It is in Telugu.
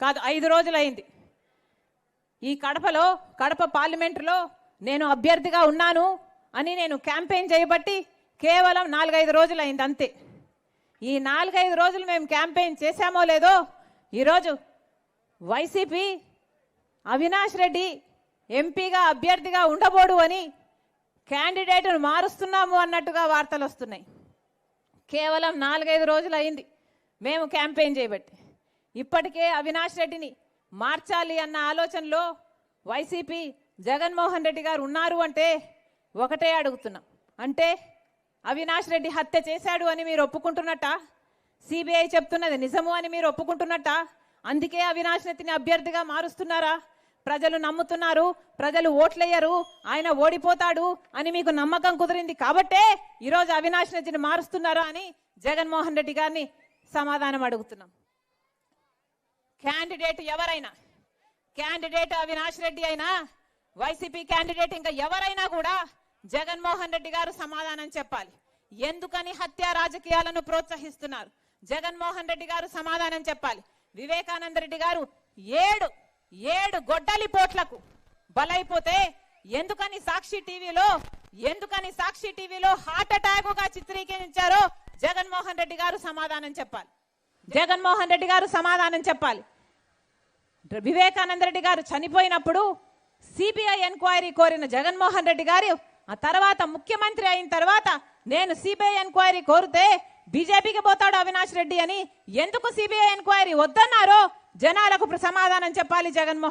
కాదు 5 రోజులైంది. ఈ కడప పార్లమెంటులో నేను అభ్యర్థిగా ఉన్నాను అని నేను క్యాంపెయిన్ చేయబట్టి కేవలం 4-5 రోజులైంది అంతే. ఈ 4-5 రోజులు మేము క్యాంపెయిన్ చేశామో లేదో ఈరోజు వైసీపీ అవినాష్ రెడ్డి ఎంపీగా అభ్యర్థిగా ఉండబోడు అని క్యాండిడేట్ను మారుస్తున్నాము అన్నట్టుగా వార్తలు వస్తున్నాయి. కేవలం 4-5 రోజులు అయింది మేము క్యాంపెయిన్ చేయబట్టి. ఇప్పటికే అవినాష్ రెడ్డిని మార్చాలి అన్న ఆలోచనలో వైసీపీ జగన్మోహన్ రెడ్డి గారు ఉన్నారు అంటే ఒకటే అడుగుతున్నాం, అంటే అవినాష్ రెడ్డి హత్య చేశాడు అని మీరు ఒప్పుకుంటున్నట్ట? సిబిఐ చెప్తున్నది నిజము అని మీరు ఒప్పుకుంటున్నట్ట? అందుకే అవినాష్ రెడ్డిని అభ్యర్థిగా మారుస్తున్నారా? ప్రజలు నమ్ముతున్నారు, ప్రజలు ఓట్లేయరు, ఆయన ఓడిపోతాడు అని మీకు నమ్మకం కుదిరింది కాబట్టే ఈరోజు అవినాష్ రెడ్డిని మారుస్తున్నారా అని జగన్మోహన్ రెడ్డి గారిని సమాధానం అడుగుతున్నాం. క్యాండిడేట్ ఎవరైనా, క్యాండిడేట్ అవినాష్ రెడ్డి అయినా వైసీపీ క్యాండిడేట్ ఇంకా ఎవరైనా కూడా జగన్మోహన్ రెడ్డి గారు సమాధానం చెప్పాలి. ఎందుకని హత్య రాజకీయాలను ప్రోత్సహిస్తున్నారు? జగన్మోహన్ రెడ్డి గారు సమాధానం చెప్పాలి. వివేకానంద రెడ్డి గారు ఏడు గొడ్డలి పోట్లకు బలైపోతే ఎందుకని సాక్షి టీవీలో హార్ట్ అటాక్ గా చిత్రీకరించారో జగన్మోహన్ రెడ్డి గారు సమాధానం చెప్పాలి. జగన్మోహన్ రెడ్డి గారు సమాధానం చెప్పాలి. వివేకానంద రెడ్డి గారు చనిపోయినప్పుడు సిబిఐ ఎంక్వైరీ కోరిన జగన్మోహన్ రెడ్డి గారు ఆ తర్వాత ముఖ్యమంత్రి అయిన తర్వాత నేను సిబిఐ ఎంక్వైరీ కోరితే బీజేపీకి పోతాడు అవినాష్ రెడ్డి అని ఎందుకు సిబిఐ ఎంక్వైరీ వద్దన్నారో జనాలకు సమాధానం చెప్పాలి జగన్మోహన్